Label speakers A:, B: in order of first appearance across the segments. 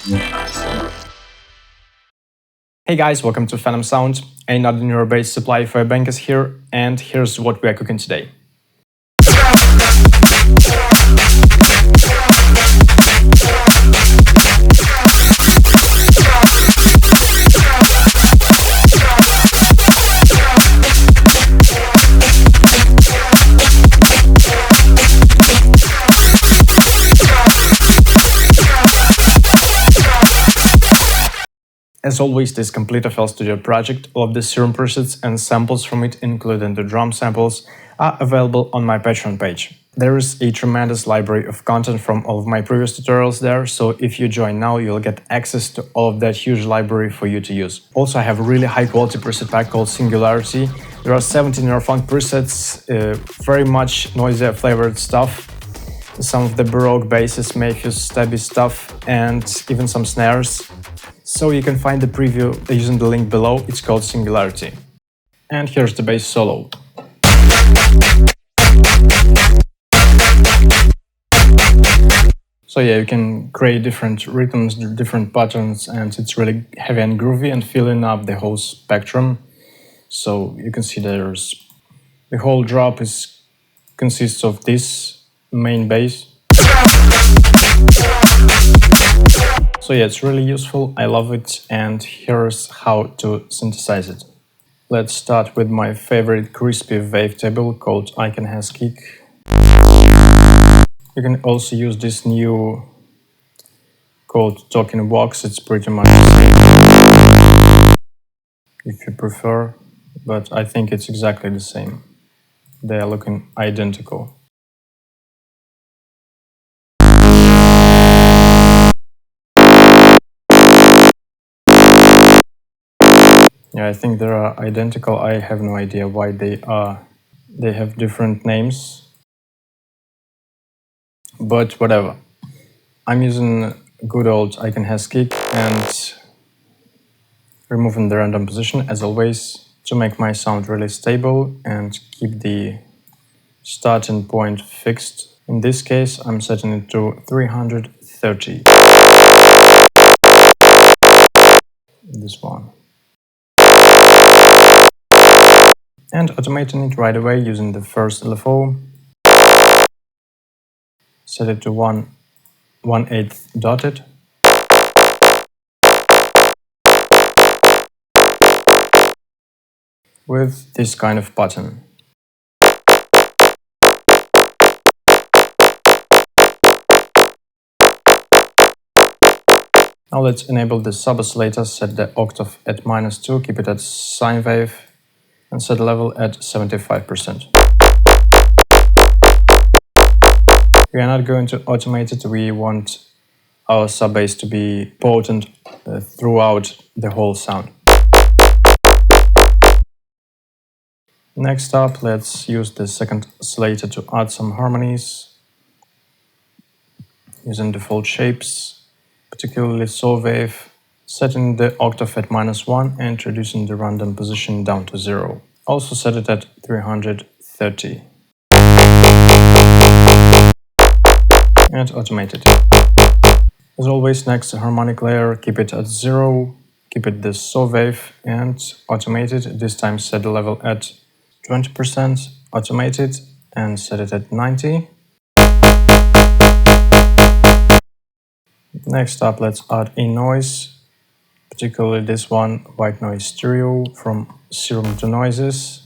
A: Hey guys, welcome to PHENOMSOUND. Another neurobass supply for bankers here, and here's what we are cooking today. As always, this complete FL Studio project, all of the Serum presets and samples from it, including the drum samples, are available on my Patreon page. There is a tremendous library of content from all of my previous tutorials there, so if you join now, you'll get access to all of that huge library for you to use. Also, I have a really high-quality preset pack called Singularity. There are 17 neurofunk presets, very much noisy flavored stuff, some of the Baroque basses, Mayfew's stabby stuff, and even some snares. So you can find the preview using the link below. It's called Singularity. And here's the bass solo. So yeah, you can create different rhythms, different patterns, and it's really heavy and groovy and filling up the whole spectrum. So you can see there's the whole drop consists of this main bass. So yeah, it's really useful, I love it, and here's how to synthesize it. Let's start with my favorite crispy wavetable called I Can Has Kick. You can also use this new called Talking Box, it's pretty much the same if you prefer, but I think it's exactly the same. They are looking identical. Yeah, I think they are identical. I have no idea why they are. They have different names. But whatever. I'm using good old I Can Has Kick and removing the random position as always to make my sound really stable and keep the starting point fixed. In this case, I'm setting it to 330. This one. And automating it right away using the first LFO. Set it to 1/8 dotted. With this kind of pattern. Now let's enable the sub-oscillator, set the octave at -2, keep it at sine wave, and set level at 75%. We are not going to automate it, we want our sub-bass to be potent throughout the whole sound. Next up, let's use the second oscillator to add some harmonies, using default shapes, particularly saw wave, setting the octave at -1 and reducing the random position down to 0. Also set it at 330. And automate it. As always, next harmonic layer, keep it at 0, keep it the saw wave and automate it. This time set the level at 20%, automate it and set it at 90. Next up, let's add a noise, particularly this one, white noise stereo from Serum to Noises.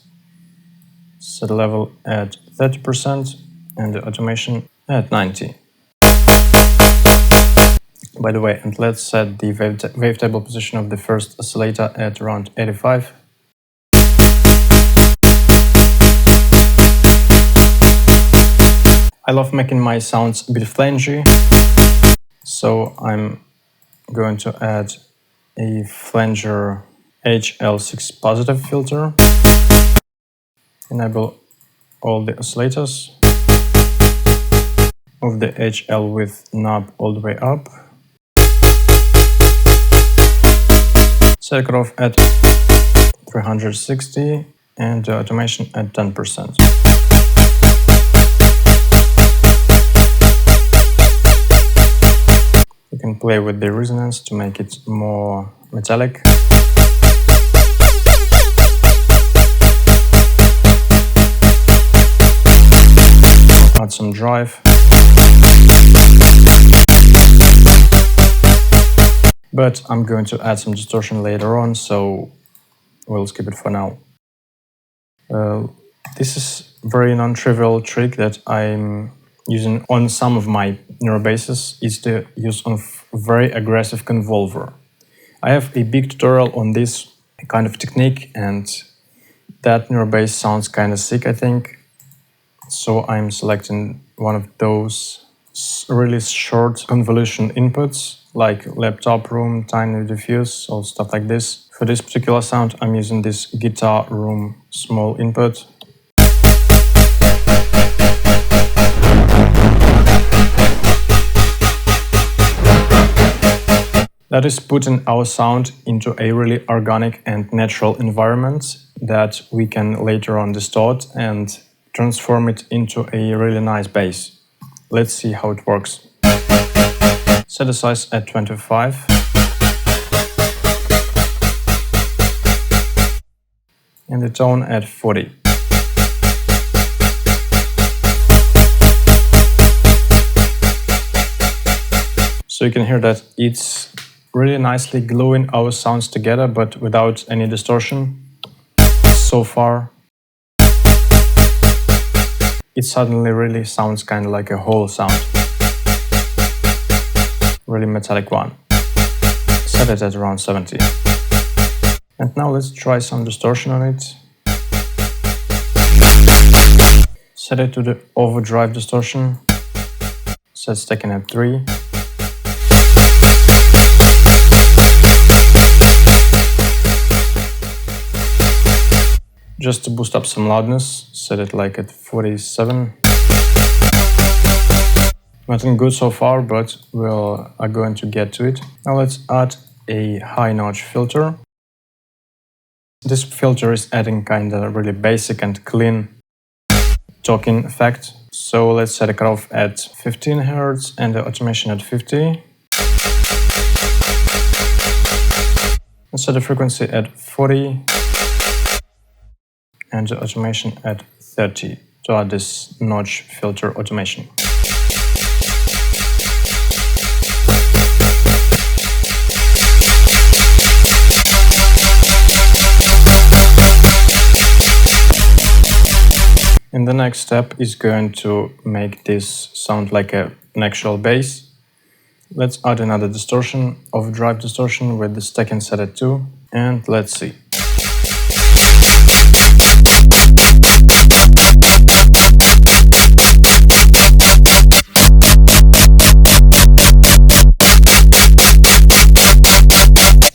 A: Set the level at 30% and the automation at 90. By the way, and let's set the wavetable position of the first oscillator at around 85. I love making my sounds a bit flangy, so I'm going to add a flanger HL6 positive filter. Enable all the oscillators. Move the HL width knob all the way up. Set cutoff at 360 and the automation at 10%. can play with the resonance to make it more metallic. Add some drive. But I'm going to add some distortion later on, so we'll skip it for now. This is a very non-trivial trick that I'm using on some of my neurobasses, is the use of very aggressive convolver. I have a big tutorial on this kind of technique, and that neurobass sounds kind of sick, I think. So I'm selecting one of those really short convolution inputs, like laptop room, tiny diffuse, or stuff like this. For this particular sound, I'm using this guitar room small input. That is putting our sound into a really organic and natural environment that we can later on distort and transform it into a really nice bass. Let's see how it works. Set the size at 25. And the tone at 40. So you can hear that it's really nicely gluing our sounds together, but without any distortion. So far, it suddenly really sounds kind of like a whole sound. Really metallic one. Set it at around 70. And now let's try some distortion on it. Set it to the overdrive distortion. Set stacking at 3. Just to boost up some loudness, set it like at 47. Nothing good so far, but we are going to get to it. Now let's add a high notch filter. This filter is adding kind of really basic and clean talking effect. So let's set a cutoff at 15 Hz and the automation at 50. And set the frequency at 40. And the automation at 30 to add this notch filter automation. And the next step is going to make this sound like an actual bass. Let's add another distortion, overdrive distortion with the stacking set at 2, and let's see.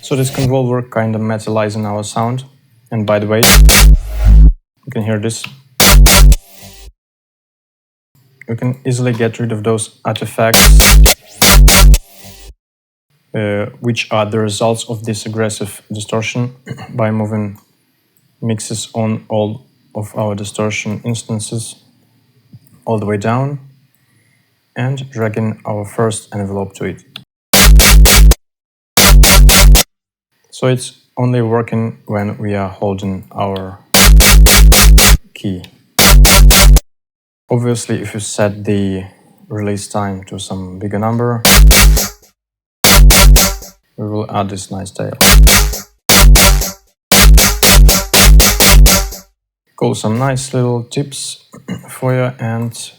A: So this convolver kind of metalizing our sound. And by the way, you can hear this. You can easily get rid of those artifacts, which are the results of this aggressive distortion, by moving mixes on all of our distortion instances all the way down and dragging our first envelope to it. So it's only working when we are holding our key. Obviously, if you set the release time to some bigger number, we will add this nice tail. Cool, some nice little tips for you, and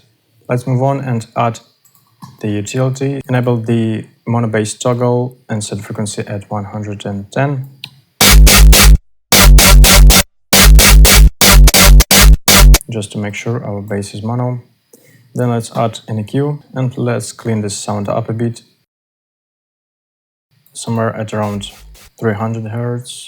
A: let's move on and add the utility. Enable the mono bass toggle and set frequency at 110. Just to make sure our bass is mono. Then let's add an EQ and let's clean this sound up a bit. Somewhere at around 300 Hz.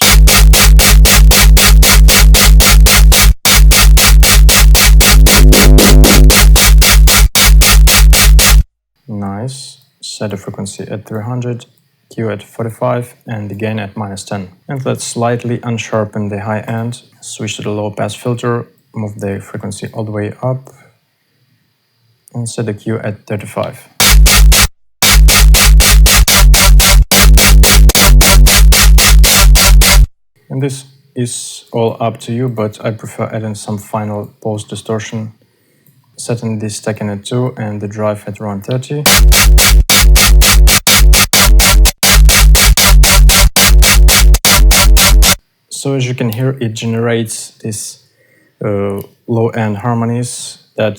A: Nice. Set the frequency at 300, Q at 45 and the gain at -10. And let's slightly unsharpen the high end, switch to the low pass filter, move the frequency all the way up and set the Q at 35. This is all up to you, but I prefer adding some final post distortion, setting the stacking at 2 and the drive at around 30. So as you can hear, it generates these low-end harmonies that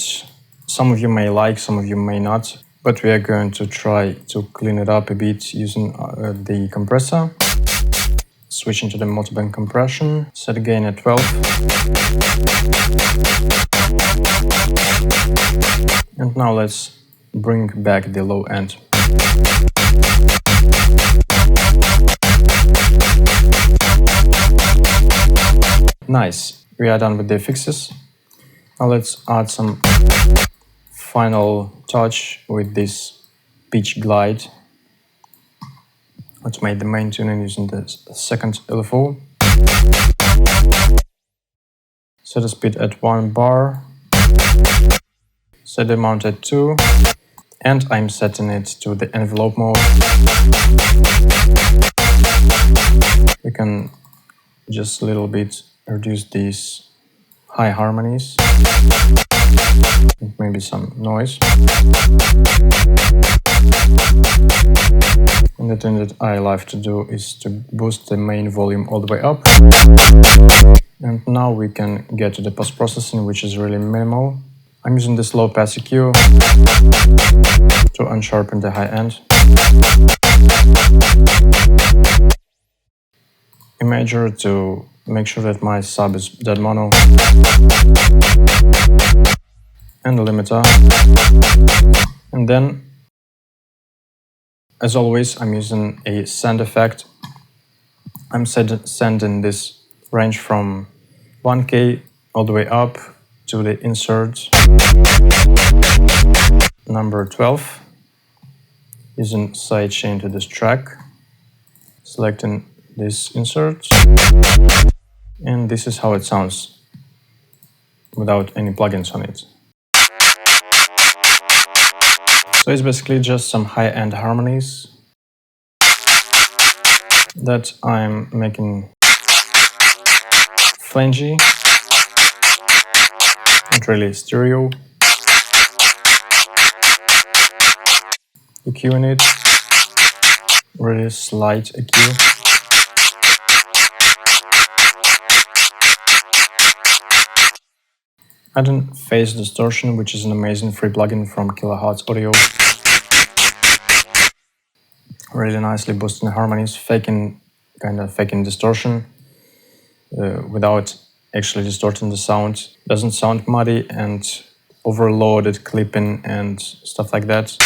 A: some of you may like, some of you may not. But we are going to try to clean it up a bit using the compressor. Switching to the multiband compression, set gain at 12. And now let's bring back the low end. Nice, we are done with the fixes. Now let's add some final touch with this pitch glide. Let's make the main tuning using the second LFO. Set the speed at 1 bar. Set the amount at 2. And I'm setting it to the envelope mode. We can just a little bit reduce these high harmonies. And maybe some noise. And the thing that I like to do is to boost the main volume all the way up. And now we can get to the post-processing, which is really minimal. I'm using this low pass EQ to unsharpen the high end. Imager to make sure that my sub is dead mono. And the limiter. And then, as always, I'm using a send effect. I'm sending this range from 1K all the way up to the insert number 12. Using sidechain to this track. Selecting this insert. And this is how it sounds without any plugins on it. So it's basically just some high-end harmonies that I'm making flangy, not really stereo. EQ in it, really slight EQ. Adding phase distortion, which is an amazing free plugin from Kilohertz Audio. Really nicely boosting harmonies, faking distortion without actually distorting the sound. Doesn't sound muddy and overloaded clipping and stuff like that.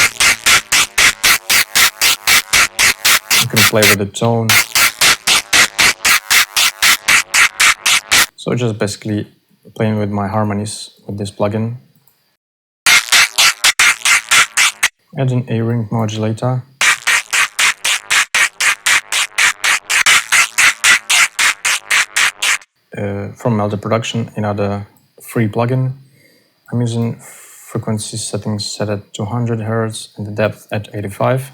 A: You can play with the tone. So just basically playing with my harmonies with this plugin. Adding a ring modulator. From Melody Production, another free plugin. I'm using frequency settings set at 200 Hz and the depth at 85.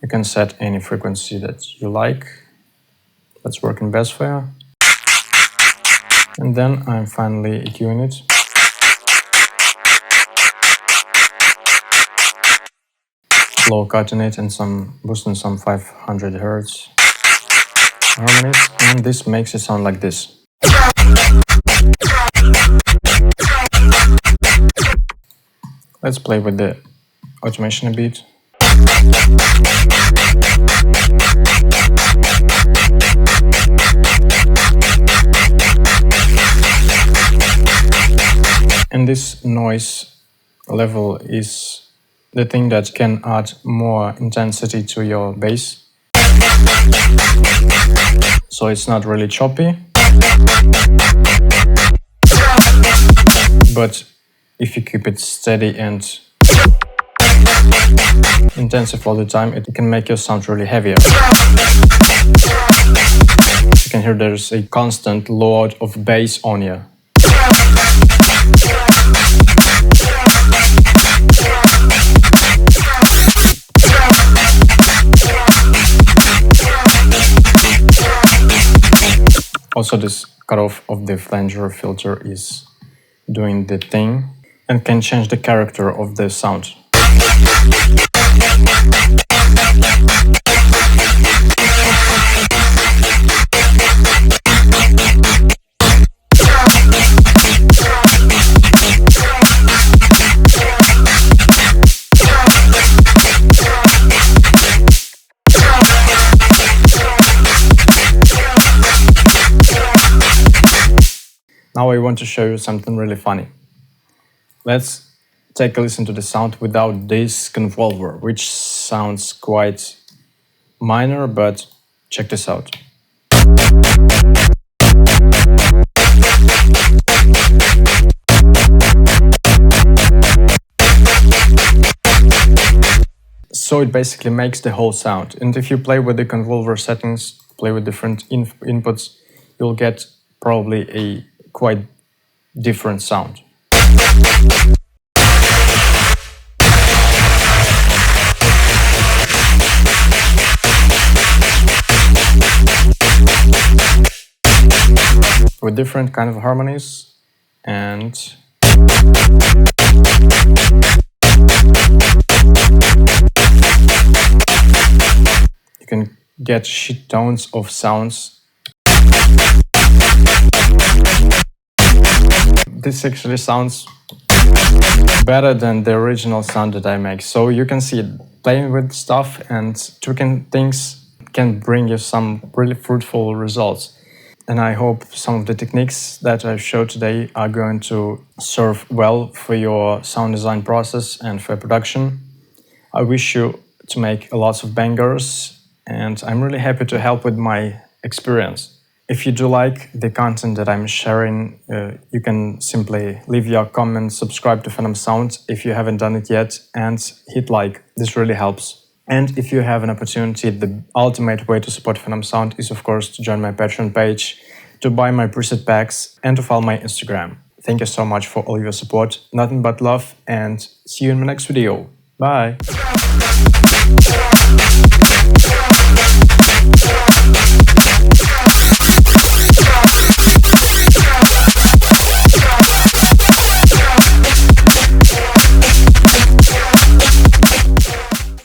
A: You can set any frequency that you like. Let's work in best for you. And then I'm finally EQing it. Low cutting it and boosting some 500 Hz harmonies, and this makes it sound like this. Let's play with the automation a bit. And this noise level is the thing that can add more intensity to your bass. So it's not really choppy. But if you keep it steady and intensive all the time, it can make your sound really heavier. You can hear there's a constant load of bass on you. Also, this cutoff of the flanger filter is doing the thing and can change the character of the sound. Now I want to show you something really funny. Let's take a listen to the sound without this convolver, which sounds quite minor, but check this out. So it basically makes the whole sound. And if you play with the convolver settings, play with different inputs, you'll get probably a quite different sound. With different kind of harmonies, and you can get shit tons of sounds. This actually sounds better than the original sound that I make. So you can see playing with stuff and tweaking things can bring you some really fruitful results. And I hope some of the techniques that I've showed today are going to serve well for your sound design process and for production. I wish you to make lots of bangers, and I'm really happy to help with my experience. If you do like the content that I'm sharing, you can simply leave your comment, subscribe to PHENOMSOUND if you haven't done it yet, and hit like. This really helps. And if you have an opportunity, the ultimate way to support PHENOMSOUND is, of course, to join my Patreon page, to buy my preset packs, and to follow my Instagram. Thank you so much for all your support. Nothing but love, and see you in my next video. Bye!